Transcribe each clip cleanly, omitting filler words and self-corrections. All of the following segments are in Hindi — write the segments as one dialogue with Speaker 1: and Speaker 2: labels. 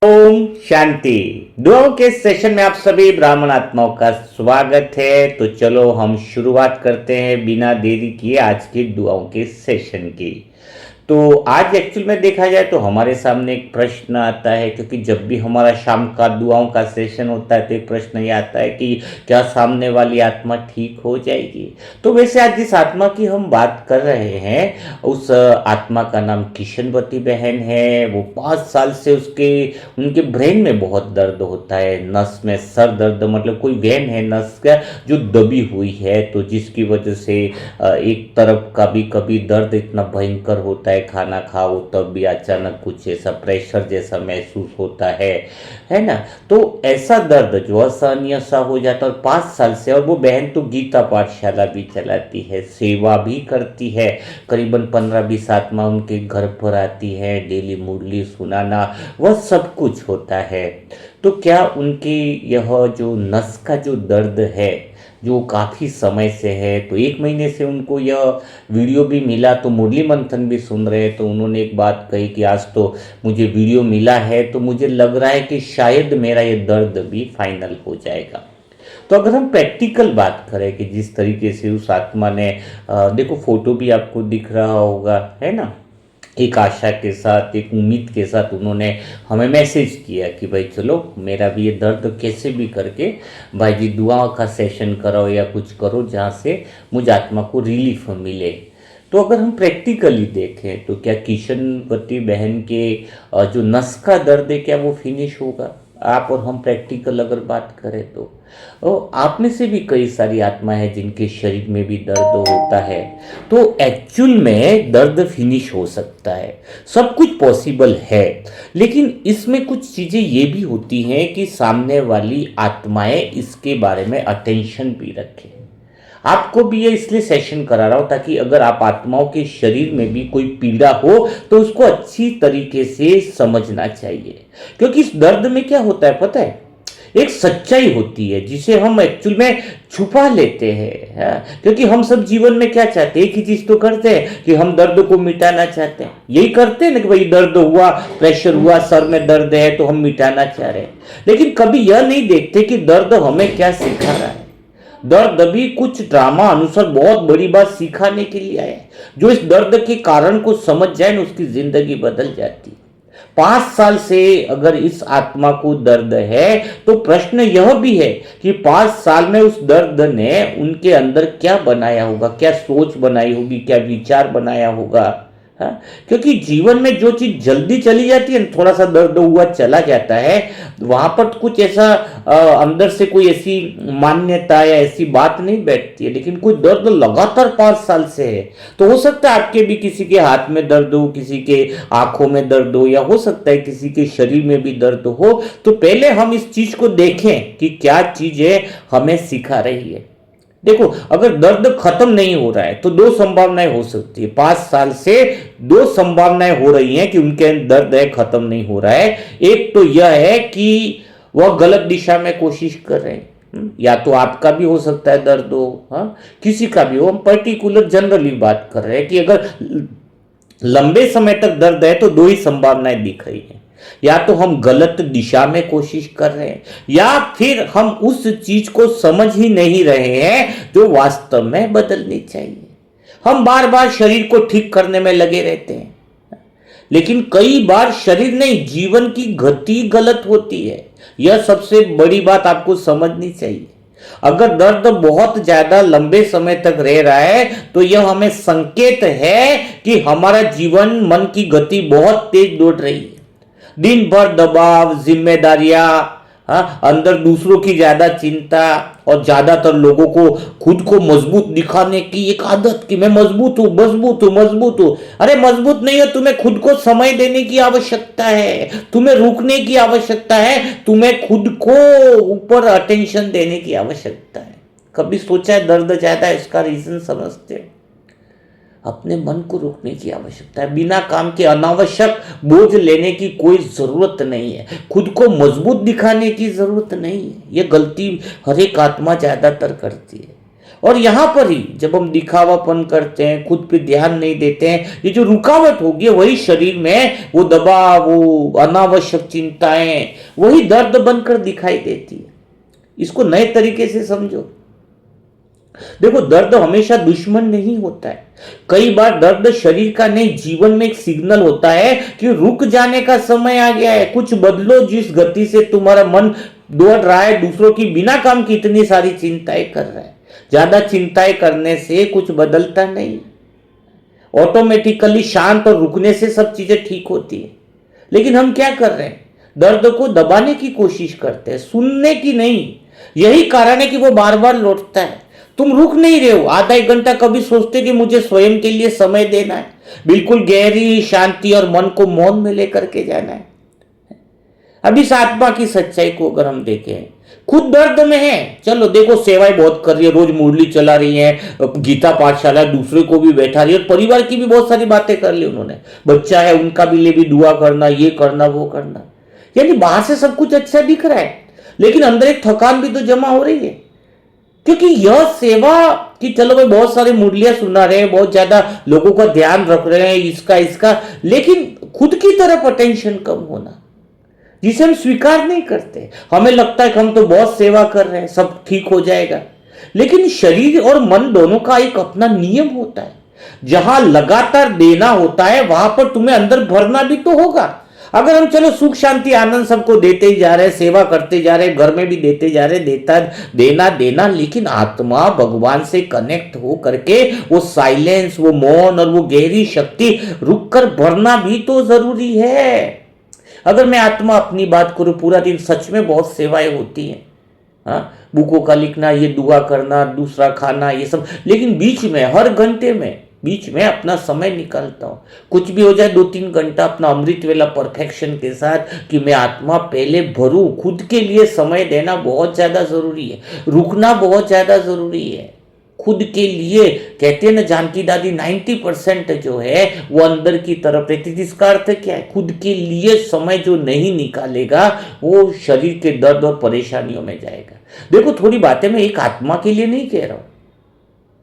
Speaker 1: ओम शांति। दुआओं के सेशन में आप सभी ब्राह्मण आत्माओं का स्वागत है। तो चलो हम शुरुआत करते हैं बिना देरी किए आज की दुआओं के सेशन की। तो आज एक्चुअल में देखा जाए तो हमारे सामने एक प्रश्न आता है, क्योंकि जब भी हमारा शाम का दुआओं का सेशन होता है तो एक प्रश्न ये आता है कि क्या सामने वाली आत्मा ठीक हो जाएगी। तो वैसे आज जिस आत्मा की हम बात कर रहे हैं उस आत्मा का नाम किशनवती बहन है। वो 5 साल से उनके ब्रेन में बहुत दर्द होता है, नस में सर दर्द, मतलब कोई वेन है नस का जो दबी हुई है, तो जिसकी वजह से एक तरफ कभी कभी दर्द इतना भयंकर होता है, खाना खाओ तब भी अचानक कुछ ऐसा प्रेशर जैसा महसूस होता है ना। तो ऐसा दर्द जो असहनीय सा हो जाता है, और 5 साल से, और वो बहन तो गीता पाठशाला भी चलाती है, सेवा भी करती है, करीबन 15-20 आत्मा उनके घर पर आती है, डेली मुरली सुनाना वह सब कुछ होता है। तो क्या उनकी यह जो नस का जो दर्द है जो काफ़ी समय से है, तो 1 महीने से उनको यह वीडियो भी मिला, तो मुरली मंथन भी सुन रहे हैं, तो उन्होंने एक बात कही कि आज तो मुझे वीडियो मिला है तो मुझे लग रहा है कि शायद मेरा ये दर्द भी फाइनल हो जाएगा। तो अगर हम प्रैक्टिकल बात करें कि जिस तरीके से उस आत्मा ने देखो फोटो भी आपको दिख रहा होगा, है ना, एक आशा के साथ, एक उम्मीद के साथ उन्होंने हमें मैसेज किया कि भाई चलो मेरा भी ये दर्द कैसे भी करके भाई जी दुआ का सेशन करो या कुछ करो जहाँ से मुझ आत्मा को रिलीफ मिले। तो अगर हम प्रैक्टिकली देखें तो क्या किशनवती बहन के जो नस का दर्द है क्या वो फिनिश होगा? आप और हम प्रैक्टिकल अगर बात करें तो आप में से भी कई सारी आत्मा है जिनके शरीर में भी दर्द होता है, तो एक्चुअल में दर्द फिनिश हो सकता है, सब कुछ पॉसिबल है। लेकिन इसमें कुछ चीज़ें ये भी होती हैं कि सामने वाली आत्माएं इसके बारे में अटेंशन भी रखें। आपको भी ये इसलिए सेशन करा रहा हूं ताकि अगर आप आत्माओं के शरीर में भी कोई पीड़ा हो तो उसको अच्छी तरीके से समझना चाहिए। क्योंकि इस दर्द में क्या होता है पता है, एक सच्चाई होती है जिसे हम एक्चुअल में छुपा लेते हैं, क्योंकि हम सब जीवन में क्या चाहते हैं, एक ही चीज तो करते हैं कि हम दर्द को मिटाना चाहते हैं। यही करते हैं ना कि भाई दर्द हुआ, प्रेशर हुआ, सर में दर्द है तो हम मिटाना चाह रहे हैं। लेकिन कभी यह नहीं देखते कि दर्द हमें क्या सिखा रहा है। दर्द भी कुछ ड्रामा अनुसार बहुत बड़ी बात सिखाने के लिए आया है। जो इस दर्द के कारण को समझ जाए ना उसकी जिंदगी बदल जाती है। 5 साल से अगर इस आत्मा को दर्द है तो प्रश्न यह भी है कि 5 साल में उस दर्द ने उनके अंदर क्या बनाया होगा, क्या सोच बनाई होगी, क्या विचार बनाया होगा। हाँ? क्योंकि जीवन में जो चीज जल्दी चली जाती है, थोड़ा सा दर्द हुआ चला जाता है, वहां पर कुछ ऐसा अंदर से कोई ऐसी मान्यता या ऐसी बात नहीं बैठती है। लेकिन कोई दर्द लगातार 5 साल से है, तो हो सकता है आपके भी किसी के हाथ में दर्द हो, किसी के आंखों में दर्द हो, या हो सकता है किसी के शरीर में भी दर्द हो। तो पहले हम इस चीज को देखें कि क्या चीजें हमें सिखा रही है। देखो, अगर दर्द खत्म नहीं हो रहा है तो दो संभावनाएं हो सकती है। 5 साल से दो संभावनाएं हो रही हैं कि उनके दर्द है खत्म नहीं हो रहा है। एक तो यह है कि वह गलत दिशा में कोशिश कर रहे हैं, या तो आपका भी हो सकता है दर्द हो, हाँ, किसी का भी हो। हम पर्टिकुलर जनरली बात कर रहे हैं कि अगर लंबे समय तक दर्द है तो दो ही संभावनाएं दिख रही हैं, या तो हम गलत दिशा में कोशिश कर रहे हैं, या फिर हम उस चीज को समझ ही नहीं रहे हैं जो वास्तव में बदलनी चाहिए। हम बार बार शरीर को ठीक करने में लगे रहते हैं, लेकिन कई बार शरीर नहीं, जीवन की गति गलत होती है। यह सबसे बड़ी बात आपको समझनी चाहिए। अगर दर्द बहुत ज्यादा लंबे समय तक रह रहा है तो यह हमें संकेत है कि हमारा जीवन, मन की गति बहुत तेज दौड़ रही है। दिन भर दबाव, जिम्मेदारियां, हाँ, अंदर दूसरों की ज्यादा चिंता, और ज्यादातर लोगों को खुद को मजबूत दिखाने की एक आदत कि मैं मजबूत हूं, मजबूत हूं, मजबूत हूं। अरे मजबूत नहीं है, तुम्हें खुद को समय देने की आवश्यकता है, तुम्हें रुकने की आवश्यकता है, तुम्हें खुद को ऊपर अटेंशन देने की आवश्यकता है। कभी सोचा है दर्द ज्यादा है इसका रीजन समझते हो? अपने मन को रोकने की आवश्यकता है। बिना काम के अनावश्यक बोझ लेने की कोई जरूरत नहीं है। खुद को मजबूत दिखाने की जरूरत नहीं है। यह गलती हर एक आत्मा ज्यादातर करती है। और यहां पर ही जब हम दिखावापन करते हैं, खुद पे ध्यान नहीं देते हैं, ये जो रुकावट होगी वही शरीर में वो दबाव, वो अनावश्यक चिंताएं, वही दर्द बनकर दिखाई देती है। इसको नए तरीके से समझो। देखो, दर्द हमेशा दुश्मन नहीं होता है। कई बार दर्द शरीर का नहीं, जीवन में एक सिग्नल होता है कि रुक जाने का समय आ गया है, कुछ बदलो। जिस गति से तुम्हारा मन दौड़ रहा है, दूसरों की बिना काम की इतनी सारी चिंताएं कर रहा है, ज्यादा चिंताएं करने से कुछ बदलता नहीं। ऑटोमेटिकली शांत और रुकने से सब चीजें ठीक होती है। लेकिन हम क्या कर रहे हैं? दर्द को दबाने की कोशिश करते हैं, सुनने की नहीं। यही कारण है कि वो बार बार लौटता है। तुम रुक नहीं रहे हो। आधा एक घंटा कभी सोचते कि मुझे स्वयं के लिए समय देना है, बिल्कुल गहरी शांति और मन को मौन में लेकर के जाना है। अब इस आत्मा की सच्चाई को अगर हम देखें, खुद दर्द में है, चलो देखो सेवाएं बहुत कर रही है, रोज मुरली चला रही है, गीता पाठशाला दूसरे को भी बैठा रही है, और परिवार की भी बहुत सारी बातें कर ली उन्होंने। बच्चा है उनका भी लिए भी दुआ करना, ये करना वो करना, यानी बाहर से सब कुछ अच्छा दिख रहा है, लेकिन अंदर एक थकान भी तो जमा हो रही है। क्योंकि यह सेवा कि चलो भाई बहुत सारी मुरलियां सुना रहे हैं, बहुत ज्यादा लोगों का ध्यान रख रहे हैं, इसका, लेकिन खुद की तरफ अटेंशन कम होना, जिसे हम स्वीकार नहीं करते। हमें लगता है कि हम तो बहुत सेवा कर रहे हैं, सब ठीक हो जाएगा। लेकिन शरीर और मन दोनों का एक अपना नियम होता है। जहां लगातार देना होता है वहां पर तुम्हें अंदर भरना भी तो होगा। अगर हम चलो सुख शांति आनंद सबको देते ही जा रहे हैं, सेवा करते जा रहे हैं, घर में भी देते जा रहे हैं, देना, लेकिन आत्मा भगवान से कनेक्ट हो करके वो साइलेंस, वो मौन और वो गहरी शक्ति रुक कर भरना भी तो जरूरी है। अगर मैं आत्मा अपनी बात करूं, पूरा दिन सच में बहुत सेवाएं होती हैं, हाँ, बुकों का लिखना, ये दुआ करना, दूसरा खाना, ये सब, लेकिन बीच में हर घंटे में बीच में अपना समय निकालता हूं। कुछ भी हो जाए 2-3 घंटा अपना अमृत वेला परफेक्शन के साथ कि मैं आत्मा पहले भरूं। खुद के लिए समय देना बहुत ज्यादा जरूरी है, रुकना बहुत ज्यादा जरूरी है। खुद के लिए कहते हैं ना जानकी दादी, 90% जो है वो अंदर की तरफ रहती है। इसका अर्थ क्या है? खुद के लिए समय जो नहीं निकालेगा वो शरीर के दर्द और परेशानियों में जाएगा। देखो, थोड़ी बातें मैं एक आत्मा के लिए नहीं कह रहा हूं,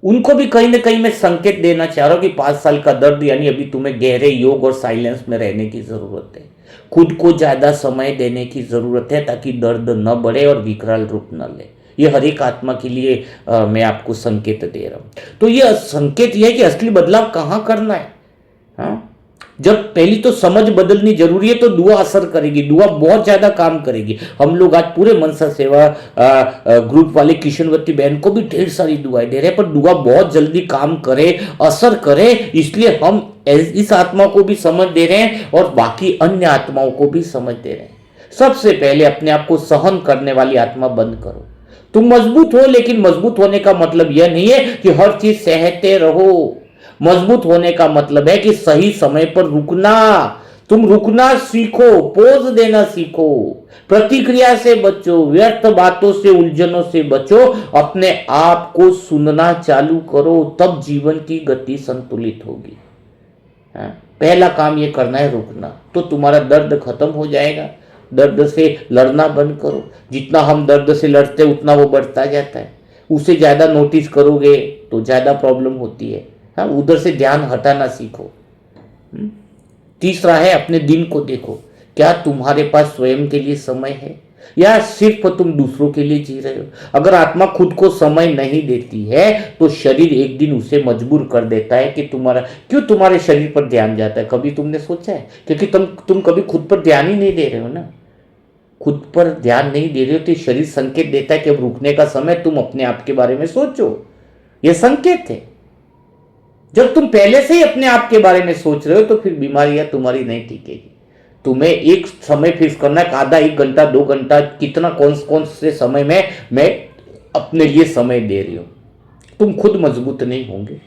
Speaker 1: उनको भी कहीं ना कहीं मैं संकेत देना चाह रहा हूं कि 5 साल का दर्द, यानी अभी तुम्हें गहरे योग और साइलेंस में रहने की जरूरत है। खुद को ज्यादा समय देने की जरूरत है ताकि दर्द न बढ़े और विकराल रूप न ले। ये हर एक आत्मा के लिए मैं आपको संकेत दे रहा हूं। तो ये संकेत यह है कि असली बदलाव कहां करना है। हाँ, जब पहली तो समझ बदलनी जरूरी है, तो दुआ असर करेगी, दुआ बहुत ज्यादा काम करेगी। हम लोग आज पूरे मनसा सेवा ग्रुप वाले किशनवती बहन को भी ढेर सारी दुआएं दे रहे हैं, पर दुआ बहुत जल्दी काम करे, असर करे, इसलिए हम इस आत्मा को भी समझ दे रहे हैं और बाकी अन्य आत्माओं को भी समझ दे रहे हैं। सबसे पहले अपने आप को सहन करने वाली आत्मा बंद करो। तुम मजबूत हो, लेकिन मजबूत होने का मतलब यह नहीं है कि हर चीज सहते रहो। मजबूत होने का मतलब है कि सही समय पर रुकना। तुम रुकना सीखो, पोज देना सीखो, प्रतिक्रिया से बचो, व्यर्थ बातों से, उलझनों से बचो, अपने आप को सुनना चालू करो, तब जीवन की गति संतुलित होगी। पहला काम ये करना है, रुकना, तो तुम्हारा दर्द खत्म हो जाएगा। दर्द से लड़ना बंद करो। जितना हम दर्द से लड़ते उतना वो बढ़ता जाता है। उसे ज्यादा नोटिस करोगे तो ज्यादा प्रॉब्लम होती है। हाँ, उधर से ध्यान हटाना सीखो। तीसरा है, अपने दिन को देखो। क्या तुम्हारे पास स्वयं के लिए समय है या सिर्फ तुम दूसरों के लिए जी रहे हो? अगर आत्मा खुद को समय नहीं देती है तो शरीर एक दिन उसे मजबूर कर देता है कि तुम्हारे शरीर पर ध्यान जाता है। कभी तुमने सोचा है? क्योंकि तुम कभी खुद पर ध्यान ही नहीं दे रहे हो ना। खुद पर ध्यान नहीं दे रहे हो तो शरीर संकेत देता है कि अब रुकने का समय, तुम अपने आप के बारे में सोचो। यह संकेत है। जब तुम पहले से ही अपने आप के बारे में सोच रहे हो तो फिर बीमारियां तुम्हारी नहीं टिकेगी। तुम्हें एक समय फिक्स करना है, आधा 1 घंटा 2 घंटा, कितना कौन से समय में मैं अपने लिए समय दे रही हूं। तुम खुद मजबूत नहीं होंगे।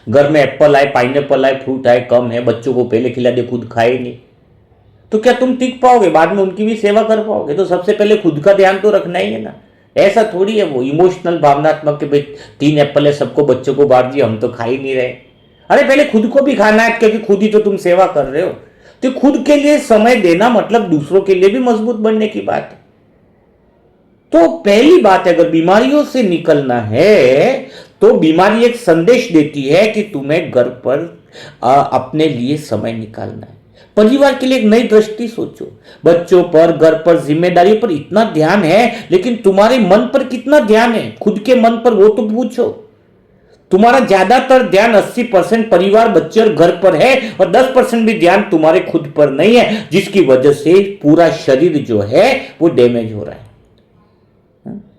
Speaker 1: घर में एप्पल आए, पाइनएप्पल आए, फ्रूट आए, कम है, बच्चों को पहले खिला दे, खुद खाए नहीं, तो क्या तुम टिक पाओगे? बाद में उनकी भी सेवा कर पाओगे? तो सबसे पहले खुद का ध्यान तो रखना ही है ना। ऐसा थोड़ी है वो इमोशनल भावनात्मक के भाई 3 एप्पल है, सबको बच्चों को बांट दिया, हम तो खा ही नहीं रहे। अरे पहले खुद को भी खाना है, क्योंकि खुद ही तो तुम सेवा कर रहे हो। तो खुद के लिए समय देना मतलब दूसरों के लिए भी मजबूत बनने की बात है। तो पहली बात है, अगर बीमारियों से निकलना है तो बीमारी एक संदेश देती है कि तुम्हें घर पर अपने लिए समय निकालना है। परिवार के लिए एक नई दृष्टि सोचो। बच्चों पर, घर पर, जिम्मेदारियों पर इतना ध्यान है, लेकिन तुम्हारे मन पर कितना ध्यान है? खुद के मन पर वो तो पूछो। तुम्हारा ज्यादातर ध्यान 80% परिवार, बच्चे और घर पर है, और 10% भी ध्यान तुम्हारे खुद पर नहीं है, जिसकी वजह से पूरा शरीर जो है वो डैमेज हो रहा है।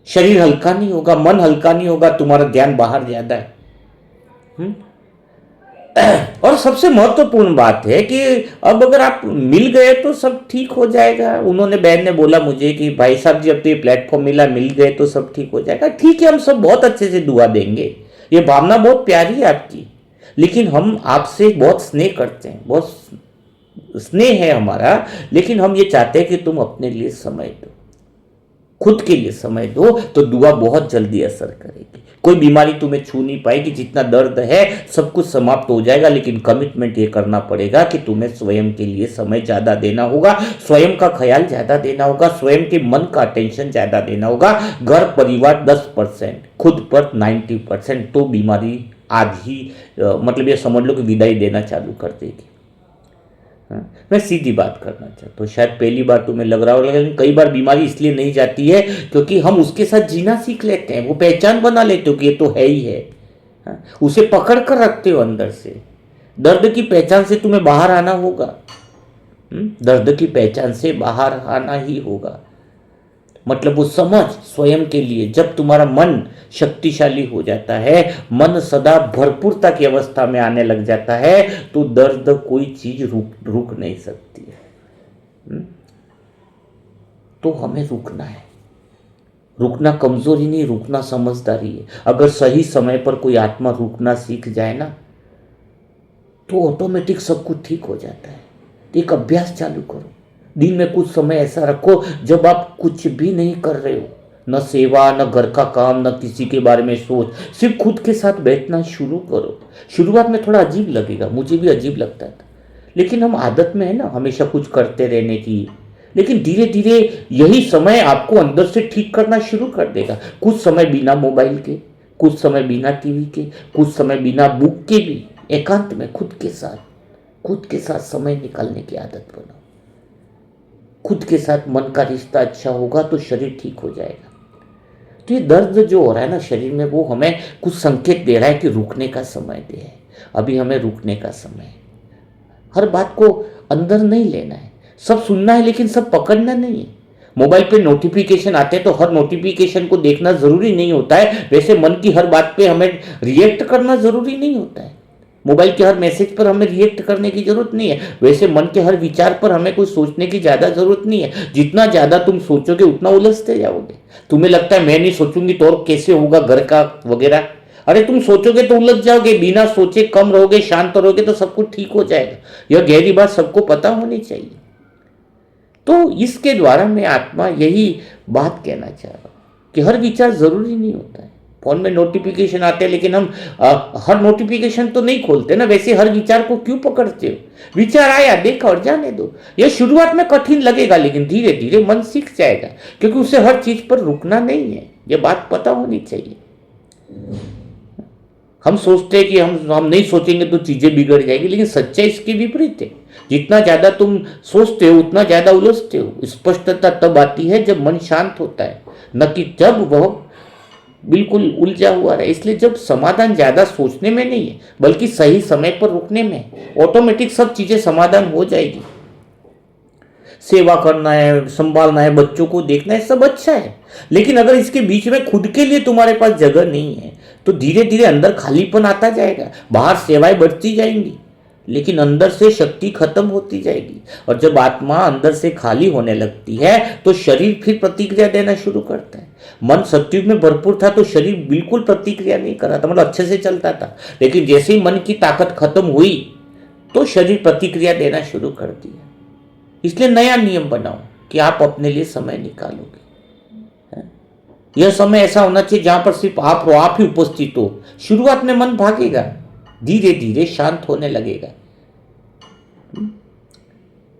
Speaker 1: शरीर हल्का नहीं होगा, मन हल्का नहीं होगा, तुम्हारा ध्यान बाहर ज्यादा है। और सबसे महत्वपूर्ण बात है कि अब अगर आप मिल गए तो सब ठीक हो जाएगा। उन्होंने, बहन ने बोला मुझे कि भाई साहब जी अब तो ये प्लेटफॉर्म मिला, मिल गए तो सब ठीक हो जाएगा। ठीक है, हम सब बहुत अच्छे से दुआ देंगे, ये भावना बहुत प्यारी है आपकी, लेकिन हम आपसे बहुत स्नेह करते हैं, बहुत स्नेह है हमारा, लेकिन हम ये चाहते हैं कि तुम अपने लिए समय दो, खुद के लिए समय दो, तो दुआ बहुत जल्दी असर करेगी। कोई बीमारी तुम्हें छू नहीं पाएगी, जितना दर्द है सब कुछ समाप्त हो जाएगा, लेकिन कमिटमेंट ये करना पड़ेगा कि तुम्हें स्वयं के लिए समय ज्यादा देना होगा, स्वयं का ख्याल ज्यादा देना होगा, स्वयं के मन का अटेंशन ज्यादा देना होगा। घर परिवार 10%, खुद पर 90%, तो बीमारी आधी मतलब ये समझ लो कि विदाई देना चालू कर देगी। मैं सीधी बात करना चाहता हूँ, शायद पहली बार तुम्हें लग रहा होगा, लेकिन कई बार बीमारी इसलिए नहीं जाती है क्योंकि हम उसके साथ जीना सीख लेते हैं, वो पहचान बना लेते हो कि ये तो है ही है। उसे पकड़ कर रखते हो अंदर से। दर्द की पहचान से तुम्हें बाहर आना होगा, दर्द की पहचान से बाहर आना ही होगा। मतलब वो समझ स्वयं के लिए, जब तुम्हारा मन शक्तिशाली हो जाता है, मन सदा भरपूरता की अवस्था में आने लग जाता है, तो दर्द कोई चीज रुक नहीं सकती है। तो हमें रुकना है। रुकना कमजोरी नहीं, रुकना समझदारी है। अगर सही समय पर कोई आत्मा रुकना सीख जाए ना, तो ऑटोमेटिक सब कुछ ठीक हो जाता है। एक अभ्यास चालू करो, दिन में कुछ समय ऐसा रखो जब आप कुछ भी नहीं कर रहे हो, न सेवा, न घर का काम, न किसी के बारे में सोच, सिर्फ खुद के साथ बैठना शुरू करो। शुरुआत में थोड़ा अजीब लगेगा, मुझे भी अजीब लगता था, लेकिन हम आदत में है ना हमेशा कुछ करते रहने की। लेकिन धीरे धीरे यही समय आपको अंदर से ठीक करना शुरू कर देगा। कुछ समय बिना मोबाइल के, कुछ समय बिना टीवी के, कुछ समय बिना बुक के भी एकांत में खुद के साथ समय निकालने की आदत बनाओ। खुद के साथ मन का रिश्ता अच्छा होगा तो शरीर ठीक हो जाएगा। तो ये दर्द जो हो रहा है ना शरीर में, वो हमें कुछ संकेत दे रहा है कि रुकने का समय दे है, अभी हमें रुकने का समय है। हर बात को अंदर नहीं लेना है, सब सुनना है लेकिन सब पकड़ना नहीं है। मोबाइल पे नोटिफिकेशन आते हैं तो हर नोटिफिकेशन को देखना जरूरी नहीं होता है, वैसे मन की हर बात पे हमें रिएक्ट करना जरूरी नहीं होता है। मोबाइल के हर मैसेज पर हमें रिएक्ट करने की जरूरत नहीं है, वैसे मन के हर विचार पर हमें कुछ सोचने की ज्यादा जरूरत नहीं है। जितना ज्यादा तुम सोचोगे उतना उलझते जाओगे। तुम्हें लगता है मैं नहीं सोचूंगी तो और कैसे होगा घर का वगैरह, अरे तुम सोचोगे तो उलझ जाओगे। बिना सोचे कम रहोगे, शांत रहोगे तो सब कुछ ठीक हो जाएगा। यह गहरी बात सबको पता होनी चाहिए। तो इसके द्वारा मैं आत्मा यही बात कहना चाह रहा हूं कि हर विचार जरूरी नहीं होता है। फोन में नोटिफिकेशन आते हैं लेकिन हम हर नोटिफिकेशन तो नहीं खोलते ना, वैसे हर विचार को क्यों पकड़ते हो? विचार आया, देखा और जाने दो। यह शुरुआत में कठिन लगेगा लेकिन धीरे धीरे मन सीख जाएगा, क्योंकि उसे हर चीज पर रुकना नहीं है। यह बात पता होनी चाहिए। हम सोचते हैं कि हम नहीं सोचेंगे तो चीजें बिगड़ जाएगी, लेकिन सच्चाई इसके विपरीत है। जितना ज्यादा तुम सोचते हो उतना ज्यादा उलझते हो। स्पष्टता तब आती है जब मन शांत होता है, न कि जब वह बिल्कुल उलझा हुआ रहे। इसलिए जब समाधान ज्यादा सोचने में नहीं है बल्कि सही समय पर रुकने में, ऑटोमेटिक सब चीजें समाधान हो जाएगी। सेवा करना है, संभालना है, बच्चों को देखना है, सब अच्छा है, लेकिन अगर इसके बीच में खुद के लिए तुम्हारे पास जगह नहीं है तो धीरे धीरे अंदर खालीपन आता जाएगा। बाहर सेवाएं बढ़ती जाएंगी लेकिन अंदर से शक्ति खत्म होती जाएगी। और जब आत्मा अंदर से खाली होने लगती है तो शरीर फिर प्रतिक्रिया देना शुरू करता है। मन सत्युग में भरपूर था तो शरीर बिल्कुल प्रतिक्रिया नहीं कर रहा था, मतलब अच्छे से चलता था, लेकिन जैसे ही मन की ताकत खत्म हुई तो शरीर प्रतिक्रिया देना शुरू कर दिया। इसलिए नया नियम बनाओ कि आप अपने लिए समय निकालोगे। यह समय ऐसा होना चाहिए जहां पर सिर्फ आप ही उपस्थित हो। शुरुआत में मन भागेगा, धीरे धीरे शांत होने लगेगा,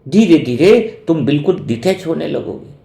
Speaker 1: धीरे धीरे तुम बिल्कुल डिटैच होने लगोगे।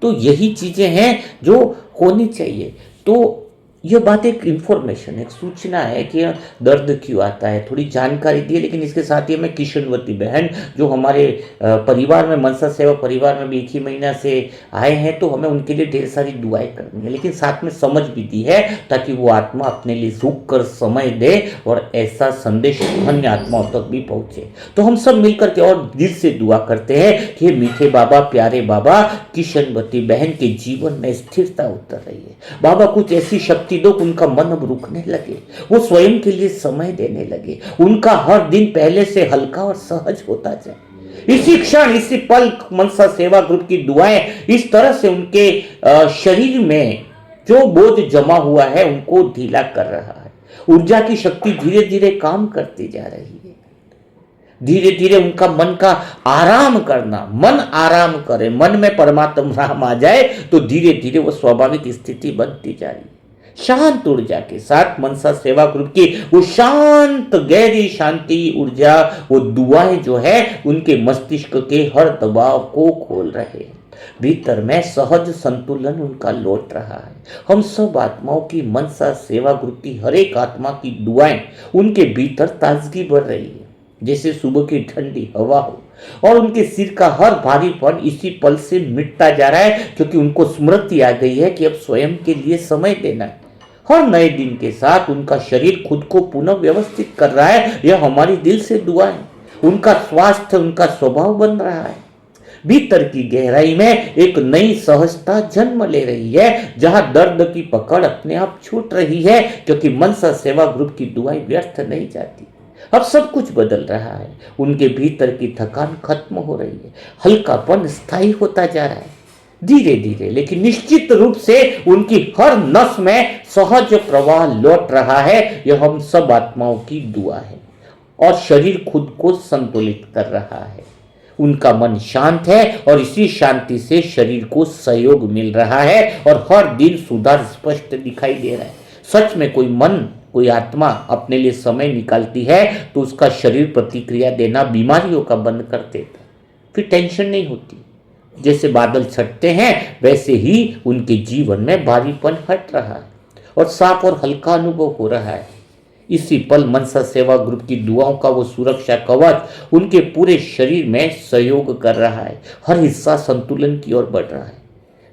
Speaker 1: तो यही चीजें हैं जो होनी चाहिए। तो यह बात एक इंफॉर्मेशन, एक सूचना है कि दर्द क्यों आता है, थोड़ी जानकारी दी है। लेकिन इसके साथ ही मैं किशनवती बहन जो हमारे परिवार में, मनसा सेवा परिवार में भी एक ही महीना से आए हैं, तो हमें उनके लिए ढेर सारी दुआएं करनी है, लेकिन साथ में समझ भी दी है ताकि वो आत्मा अपने लिए रुक कर समय दे और ऐसा संदेश अन्य आत्माओं तक भी पहुंचे। तो हम सब मिलकर के और दिल से दुआ करते हैं कि मीठे बाबा, प्यारे बाबा, किशनवती बहन के जीवन में स्थिरता उतर रही है। बाबा कुछ ऐसी शक्ति दो कि उनका मन अब रुकने लगे, वो स्वयं के लिए समय देने लगे, उनका हर दिन पहले से हल्का और सहज होता जाए। इसी क्षण, इसी पल मनसा सेवा ग्रुप की दुआएं इस तरह से उनके शरीर में जो बोझ जमा हुआ है उनको ढीला कर रहा है। ऊर्जा की शक्ति धीरे धीरे काम करती जा रही है। धीरे धीरे उनका मन का आराम करना, मन आराम करे, मन में परमात्मा राम आ जाए तो धीरे धीरे वो स्वाभाविक स्थिति बनती जा रही है। शांत ऊर्जा के साथ मनसा सेवा ग्रुप की वो शांत गहरी शांति ऊर्जा, वो दुआएं जो है उनके मस्तिष्क के हर दबाव को खोल रहे हैं। भीतर में सहज संतुलन उनका लौट रहा है। हम सब आत्माओं की मनसा सेवा ग्रुप की हर एक आत्मा की दुआएं उनके भीतर ताजगी बढ़ रही है, जैसे सुबह की ठंडी हवा हो, और उनके सिर का हर भारीपन इसी पल से मिटता जा रहा है, क्योंकि उनको स्मृति आ गई है कि अब स्वयं के लिए समय देना है। हर नए दिन के साथ उनका शरीर खुद को पुनः व्यवस्थित कर रहा है। यह हमारी दिल से दुआ है। उनका स्वास्थ्य, उनका स्वभाव बन रहा है। भीतर की गहराई में एक नई सहजता जन्म ले रही है, जहां दर्द की पकड़ अपने आप छूट रही है, क्योंकि मनसा सेवा ग्रुप की दुआएं व्यर्थ नहीं जाती। अब सब कुछ बदल रहा है। उनके भीतर की थकान खत्म हो रही है, हल्कापन स्थायी होता जा रहा है। धीरे धीरे लेकिन निश्चित रूप से उनकी हर नस में सहज प्रवाह लौट रहा है। यह हम सब आत्माओं की दुआ है, और शरीर खुद को संतुलित कर रहा है। उनका मन शांत है और इसी शांति से शरीर को सहयोग मिल रहा है, और हर दिन सुधार स्पष्ट दिखाई दे रहा है। सच में कोई मन, कोई आत्मा अपने लिए समय निकालती है तो उसका शरीर प्रतिक्रिया देना बीमारियों का बंद कर देता है। फिर टेंशन नहीं होती। जैसे बादल छटते हैं वैसे ही उनके जीवन में भारीपन हट रहा है और साफ और हल्का अनुभव हो रहा है। इसी पल मनसा सेवा ग्रुप की दुआओं का वो सुरक्षा कवच उनके पूरे शरीर में सहयोग कर रहा है। हर हिस्सा संतुलन की ओर बढ़ रहा है।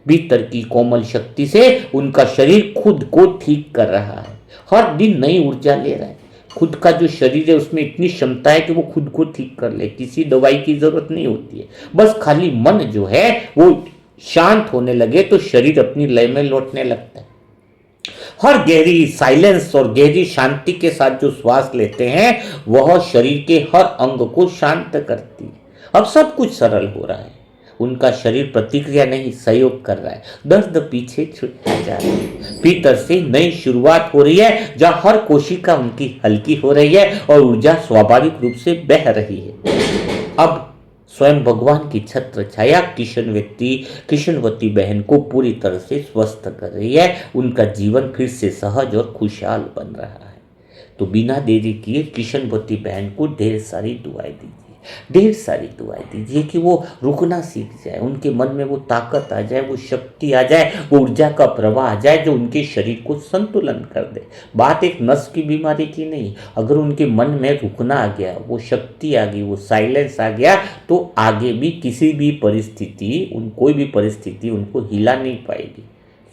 Speaker 1: भीतर की कोमल शक्ति से उनका शरीर खुद को ठीक कर रहा है। हर दिन नई ऊर्जा ले रहा है। खुद का जो शरीर है उसमें इतनी क्षमता है कि वो खुद को ठीक कर ले। किसी दवाई की जरूरत नहीं होती है। बस खाली मन जो है वो शांत होने लगे तो शरीर अपनी लय में लौटने लगता है। हर गहरी साइलेंस और गहरी शांति के साथ जो श्वास लेते हैं वह शरीर के हर अंग को शांत करती है। अब सब कुछ सरल हो रहा है। उनका शरीर प्रतिक्रिया नहीं, सहयोग कर रहा है। दर्द पीछे छूटता जा रहा है। भीतर से नई शुरुआत हो रही है, जहां हर कोशिका उनकी हल्की हो रही है और ऊर्जा स्वाभाविक रूप से बह रही है। अब स्वयं भगवान की छत्र छाया किशनवती बहन को पूरी तरह से स्वस्थ कर रही है। उनका जीवन फिर से सहज और खुशहाल बन रहा है। तो बिना देरी किए किशनवती बहन को ढेर सारी दुआएं दीजिए, ढेर सारी दुआएं दीजिए कि वो रुकना सीख जाए, उनके मन में वो ताकत आ जाए, वो शक्ति आ जाए, वो ऊर्जा का प्रवाह आ जाए जो उनके शरीर को संतुलन कर दे। बात एक नस की बीमारी की नहीं। अगर उनके मन में रुकना आ गया, वो शक्ति आ गई, वो साइलेंस आ गया, तो आगे भी किसी भी परिस्थिति, कोई भी परिस्थिति उनको हिला नहीं पाएगी।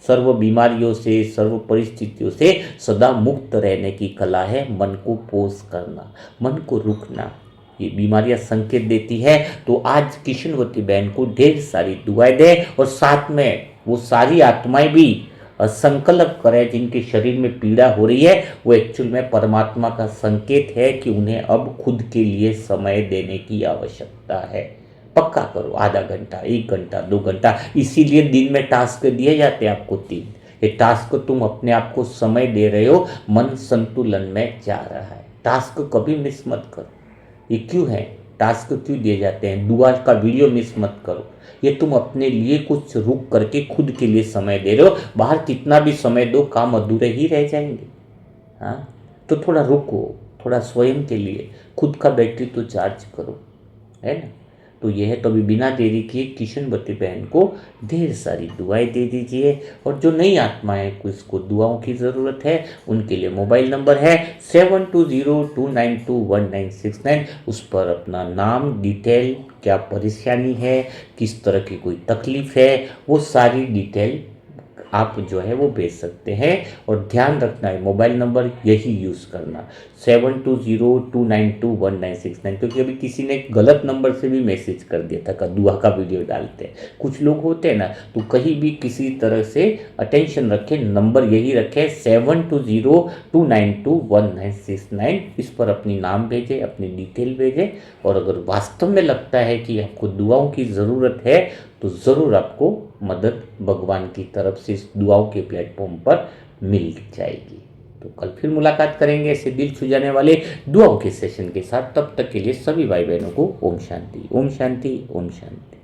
Speaker 1: सर्व बीमारियों से, सर्व परिस्थितियों से सदा मुक्त रहने की कला है मन को पोष करना, मन को रुकना। ये बीमारियां संकेत देती है। तो आज किशनवती बहन को ढेर सारी दुआएं दे और साथ में वो सारी आत्माएं भी संकल्प करें जिनके शरीर में पीड़ा हो रही है। वो एक्चुअल में परमात्मा का संकेत है कि उन्हें अब खुद के लिए समय देने की आवश्यकता है। पक्का करो, आधा घंटा, 1 घंटा, 2 घंटा। इसीलिए दिन में टास्क दिए जाते हैं आपको 3। ये टास्क तुम अपने आप को समय दे रहे हो, मन संतुलन में जा रहा है। टास्क कभी मिस मत करो। ये क्यों है, टास्क क्यों दिए जाते हैं? दुआ का वीडियो मिस मत करो। ये तुम अपने लिए कुछ रुक करके खुद के लिए समय दे रहे हो। बाहर कितना भी समय दो, काम अधूरे ही रह जाएंगे। हाँ, तो थोड़ा रुको, थोड़ा स्वयं के लिए खुद का बैटरी तो चार्ज करो, है ना। तो यह है, तो अभी बिना देरी किए किशनवती बहन को ढेर सारी दुआएं दे दीजिए। और जो नई आत्माएं को इसको दुआओं की ज़रूरत है, उनके लिए मोबाइल नंबर है 7202921969। उस पर अपना नाम, डिटेल, क्या परेशानी है, किस तरह की कोई तकलीफ़ है, वो सारी डिटेल आप जो है वो भेज सकते हैं। और ध्यान रखना है, मोबाइल नंबर यही यूज़ करना 7202921969, क्योंकि अभी किसी ने गलत नंबर से भी मैसेज कर दिया था का दुआ का वीडियो डालते हैं कुछ लोग होते हैं ना, तो कहीं भी किसी तरह से अटेंशन रखें, नंबर यही रखें 7202921969। इस पर अपनी नाम भेजें, अपनी डिटेल भेजें। और अगर वास्तव में लगता है कि आपको दुआओं की ज़रूरत है, तो ज़रूर आपको मदद भगवान की तरफ से इस दुआओं के प्लेटफॉर्म पर मिल जाएगी। तो कल फिर मुलाकात करेंगे ऐसे दिल छू जाने वाले दुआओं के सेशन के साथ। तब तक के लिए सभी भाई बहनों को ओम शांति, ओम शांति, ओम शांति।